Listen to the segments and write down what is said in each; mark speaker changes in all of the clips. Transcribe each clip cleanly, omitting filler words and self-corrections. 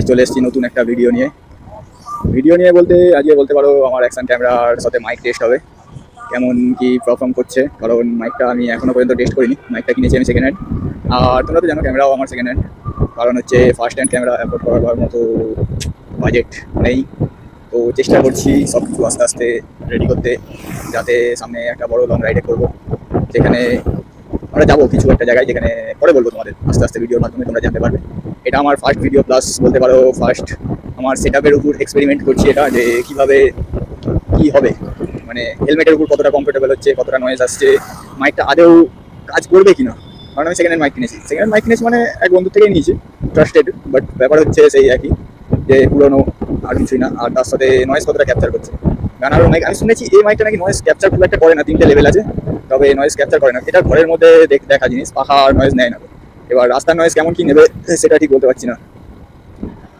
Speaker 1: চলে এসেছি নতুন একটা ভিডিও নিয়ে বলতে আজকে বলতে পারো আমার অ্যাকশন ক্যামেরার সাথে মাইক টেস্ট হবে কেমন কি পারফর্ম করছে, কারণ মাইকটা আমি এখনো পর্যন্ত টেস্ট করিনি। মাইকটা কিনেছি আমি সেকেন্ড হ্যান্ড, আর তোমরা তো জানো ক্যামেরাও আমার সেকেন্ড হ্যান্ড, কারণ হচ্ছে ফার্স্ট হ্যান্ড ক্যামেরা অ্যাফোর্ড করার মতো বাজেট নেই। তো চেষ্টা করছি সব কিছু আস্তে আস্তে রেডি করতে, যাতে সামনে একটা বড় লং রাইডে করবো, যেখানে আমরা যাবো কিছু একটা জায়গায়, যেখানে পরে বলবো তোমাদের আস্তে আস্তে ভিডিওর মাধ্যমে তোমরা জানতে পারবে। এটা আমার ফার্স্ট ভিডিও প্লাস বলতে পারো ফার্স্ট আমার সেট আপের উপর এক্সপেরিমেন্ট করছি এটা, যে কীভাবে কী হবে, মানে হেলমেটের উপর কতটা কমফোর্টেবল হচ্ছে, কতটা নয়েজ আসছে, মাইকটা আদেও কাজ করবে কিনা। কারণ আমি সেকেন্ড হ্যান্ড মাইক কিনেছি মানে এক বন্ধু থেকেই নিয়েছি, ট্রাস্টেড, বাট ব্যাপার হচ্ছে সেই একই, যে পুরোনো আর কিছুই না। আর তার সাথে নয়েজ কতটা ক্যাপচার করছে। গান আর মাইক আমি শুনেছি এই মাইকটা নাকি নয়েজ ক্যাপচার খুব একটা করে না, 3টে লেভেল আছে, তবে নয়েজ ক্যাপচার করে না। এটা ঘরের মধ্যে দেখা জিনিস, পাখার নয়েজ নেয় না। এবার রাস্তার নয়েজ কেমন কি নেবে সেটা ঠিক বলতে পারছি না।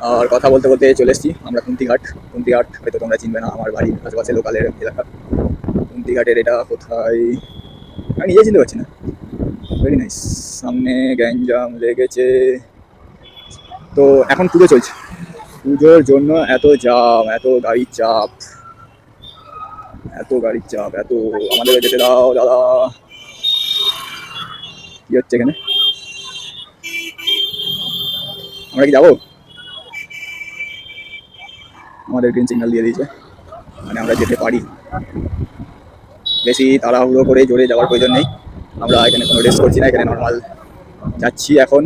Speaker 1: আর কথা বলতে বলতে চলে এসেছি আমরা কুন্তিঘাট হয়তো তোমরা চিনবে না, আমার বাড়ির আশেপাশে লোকালের এলাকা। কুন্তিঘাটের এটা কোথায় আমি নিজে চিনতে পারছি না। Very nice. সামনে গ্যাঞ্জাম লেগেছে, তো এখন পুজো চলছে, পুজোর জন্য এত জাম, এত গাড়ির চাপ, এত আমাদের যেতে দাও দাদা। কি হচ্ছে এখানে, আমরা কি যাবো? আমাদের গ্রিন সিগন্যাল দিয়ে দিয়েছে, মানে আমরা যেতে পারি। বেশি তাড়াহুড়ো করে জোরে যাওয়ার প্রয়োজন নেই, আমরা এখানে কোনো রেস্ট করছি না, এখানে নর্মাল যাচ্ছি এখন।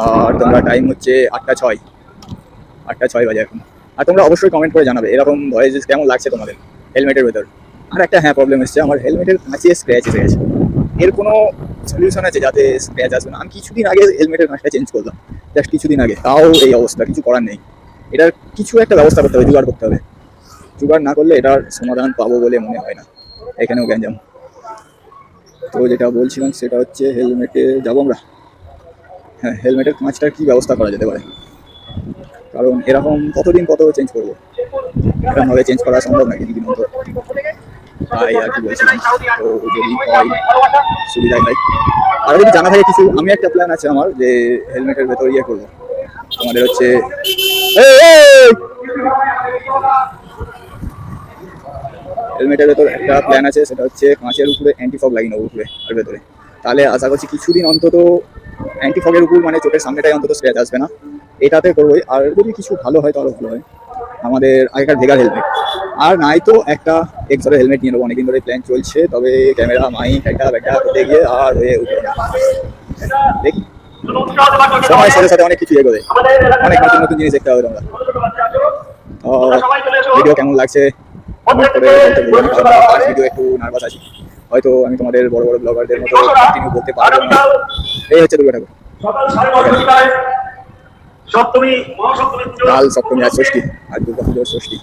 Speaker 1: আর তোমরা টাইম হচ্ছে 8টা 6 বাজে এখন। আর তোমরা অবশ্যই কমেন্ট করে জানাবে এরকম ভয়েস কেমন লাগছে তোমাদের হেলমেটের ভেতর। আর একটা প্রবলেম এসছে, আমার হেলমেটের কাঁচে স্ক্র্যাচ এসে গেছে। এর কোনো সলিউশন আছে যাতে স্ক্র্যাচ আসবে না? আমি কিছুদিন আগে হেলমেটের কাঁচটা চেঞ্জ করলাম, জাস্ট কিছুদিন আগে, তাও এই অবস্থা, কিছু করার নেই। এটার কিছু একটা ব্যবস্থা করতে হবে, জোগাড় করতে হবে। জোগাড় না করলে এটার সমাধান পাবো বলে মনে হয় না। এখানেও গ্যাঞ্জাম। তো যেটা বলছিলাম সেটা হচ্ছে হেলমেটে যাবো আমরা। হ্যাঁ, হেলমেটের কাঁচটার কী ব্যবস্থা করা যেতে পারে, কারণ এরকম কতদিন কত চেঞ্জ করবো, এরকমভাবে চেঞ্জ করা সম্ভব নাকি দিদি মতো। তাই আর কি বলছিলাম, তো যদি হয় সুবিধাই হয়। আর যদি জানা থাকে কিছু, আমি একটা প্ল্যান আছে আমার, যে হেলমেটের ভেতর করবো আমাদের হচ্ছে হেলমেটের ভেতর একটা প্ল্যান আছে, সেটা হচ্ছে কাঁচের উপরে অ্যান্টিফগ লাগিয়ে নেবো উপরে আর ভেতরে। তাহলে আশা করছি কিছুদিন অন্তত অ্যান্টিফগের উপর, মানে চোখের সামনেটাই অন্তত স্ক্র্যাচ আসবে না, এটাতে করবোই। আর যদি কিছু ভালো হয় তাহলে ভালো হয়, আমাদের আগেকার ভেগার হেলমেট আর নাই তো একটা এক্সরের হেলমেট নিয়ে নেবো। অনেকদিন ধরে প্ল্যান চলছে, তবে ক্যামেরা মাইক একটা করতে গিয়ে আর হয়ে উঠবে না। দেখি সময়ের সাথে সাথে অনেক কিছু এগোবে, অনেক নতুন নতুন জিনিস দেখতে হবে তোমরা। ভিডিও কেমন লাগছে কমেন্ট করে বলতে ভুলো না, কারণ ফার্স্ট ভিডিও একটু নার্ভাস আছি, হয়তো আমি তোমাদের বড় বড় ব্লগারদের মতো কন্টিনিউ করতে পারবো না। এই হচ্ছে দুর্গা ঠাকুর, কাল সপ্তমী, আজ ষষ্ঠী, আজ দুর্গা পুজোর ষষ্ঠী।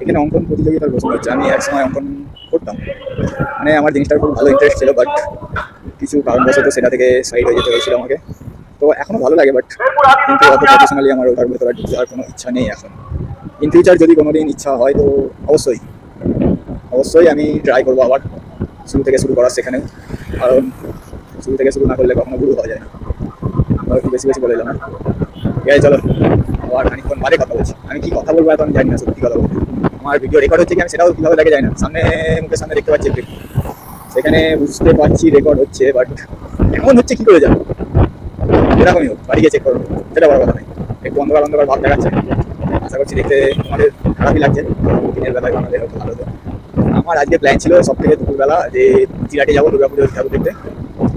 Speaker 1: এখানে অঙ্কন প্রতিযোগিতার প্রশ্ন হচ্ছে, আমি একসময় অঙ্কন করতাম, মানে আমার জিনিসটার খুব ভালো ইন্টারেস্ট ছিল, বাট কিছু কারণবশত সেটা থেকে সাইড হয়ে যেতে হয়েছিল আমাকে। তো এখনও ভালো লাগে, বাট কিন্তু অত প্রফেশনালি আমার ওটার ভেতরে ঢুকার কোনো ইচ্ছা নেই এখন। ইন ফিউচার যদি কোনো দিন ইচ্ছা হয় তো অবশ্যই আমি ট্রাই করবো আবার শুরু থেকে শুরু করার সেখানেও, কারণ শুরু থেকে শুরু না করলে কখনো গুরু হওয়া যায় না। আমরা একটু বেশি বেশি বলে এলাম না, ঠিক আছে চলো আবার খানিকক্ষণ বাদে কথা বলছি। আমি কি কথা বলবো এখন জানি না, সত্যি কথা বলবো। আমার ভিডিও রেকর্ড হচ্ছে কি আমি সেটাও কীভাবে দেখে যায় না, সামনে মুখের সামনে দেখতে পাচ্ছি, সেখানে বুঝতে পারছি রেকর্ড হচ্ছে, বাট এমন হচ্ছে কী করে যাবো। এরকমই হোক, বাড়ি গিয়ে চেক করবো, সেটা বড় কথা নেই। একটু অন্ধকার ভাব দেখাচ্ছে, আশা করছি দেখতে তোমাদের খারাপই লাগছে, দিনের বেলায় বানালে হয়তো ভালো হতো। আমার আজকে প্ল্যান ছিল সব থেকে দুপুরবেলা যে জিরাটে যাবো দুর্গাপুজোর ঠাকুর দেখতে।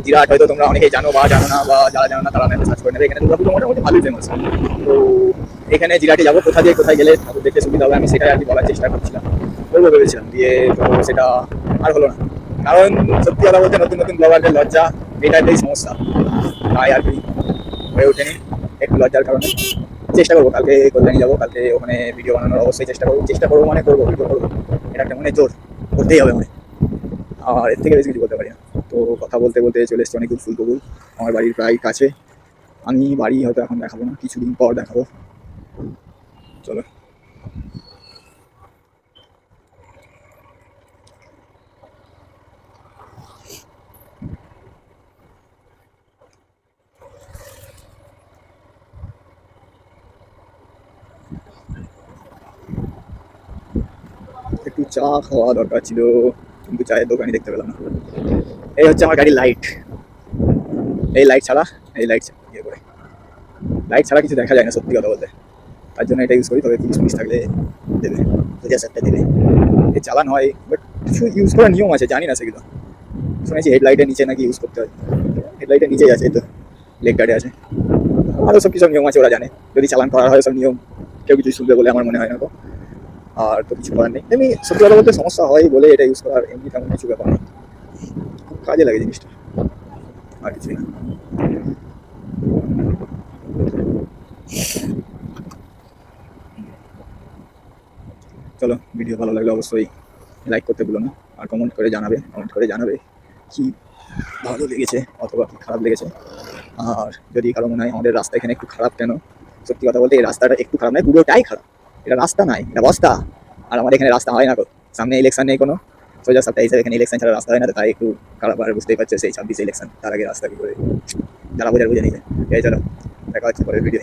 Speaker 1: জিরাট হয়তো তোমরা অনেকেই জানো বা জানো না, বা যারা জানো না তারা ম্যাপে সার্চ করে নেবে। এখানে দুর্গাপুজো মোটামুটি ভালোই ফেমাস। তো এখানে জিরাটে যাবো, কোথা দিয়ে কোথায় গেলে ঠাকুর দেখতে সুবিধা হবে, আমি সেটাই আর কি বলার চেষ্টা করছিলাম, বলবো ভেবেছিলাম দিয়ে, তো সেটা আর হলো না। কারণ সত্যি কথা বলতে নতুন নতুন ব্লগারদের লজ্জা, এটাই সমস্যা, তাই আর কি হয়ে ওঠেনি একটু লজ্জার কারণে। চেষ্টা করবো কালকে কল্যাণী যাবো, কালকে ওখানে ভিডিও বানানোর অবশ্যই চেষ্টা করবো মানে করবো, ভিডিও করবো, এটা একটা মনে জোর করতেই হবে মনে। আর এর থেকে বেশি কিছু বলতে পারি না। তো কথা বলতে বলতে চলে এসছি অনেক দূর, ফুলকপুর আমার বাড়ির প্রায় কাছে। আমি বাড়ি হয়তো এখন দেখাবো না, কিছুদিন পর দেখাবো, চলো। চা খাওয়া দরকার ছিল, কিন্তু চায়ের দোকানই দেখতে পেলাম না। এই হচ্ছে আমার গাড়ির লাইট। এই লাইট ছাড়া, এই লাইট ইয়ে করে, লাইট ছাড়া কিছু দেখা যায় না সত্যি কথা বলতে। তার জন্য এটা ইউজ করি। তবে 30-40 থাকলে দেবে, 50-60টা দেবে। এই চালান হয়, বাট কিছু ইউজ করার নিয়ম আছে, জানি না সেগুলো। শুনেছি হেডলাইটের নিচে নাকি ইউজ করতে হয়। হেডলাইটের নিচেই আছে, এই তো লেগ গার্ডে আছে। আরও সব কিছু নিয়ম আছে, ওরা জানে। যদি চালান করা হয় সব নিয়ম, কেউ কিছু শুনবে বলে আমার মনে হয় না তো। আর তো কিছু করার নেই। এমনি সত্যি কথা বলতে সমস্যা হয় বলে এটা ইউজ করার, এমনি তেমন কিছু ব্যাপার নেই। খুব কাজে লাগে জিনিসটা, আর কিছুই না। চলো, ভিডিও ভালো লাগলে অবশ্যই লাইক করতে ভুলো না, আর কমেন্ট করে জানাবে কি ভালো লেগেছে অথবা কি খারাপ লেগেছে। আর যদি কারো মনে হয় আমাদের রাস্তা এখানে একটু খারাপ কেন, সত্যি কথা বলতে এই রাস্তাটা একটু খারাপ নয়, পুরোটাই খারাপ। এটা রাস্তা নয়, এটা বস্তা। আর আমাদের এখানে রাস্তা হয় না তো, সামনে ইলেকশন নেই কোনো, সোজা সাপটা হিসেবে এখানে ইলেকশন ছাড়া রাস্তা হয় না, তো তাই একটু খারাপ। আর বুঝতেই পারছো সেই 26 ইলেকশন, তার আগে রাস্তা কি করে, যারা বোঝার বুঝে নিবে। এই চলো, দেখা হচ্ছে পরের ভিডিও।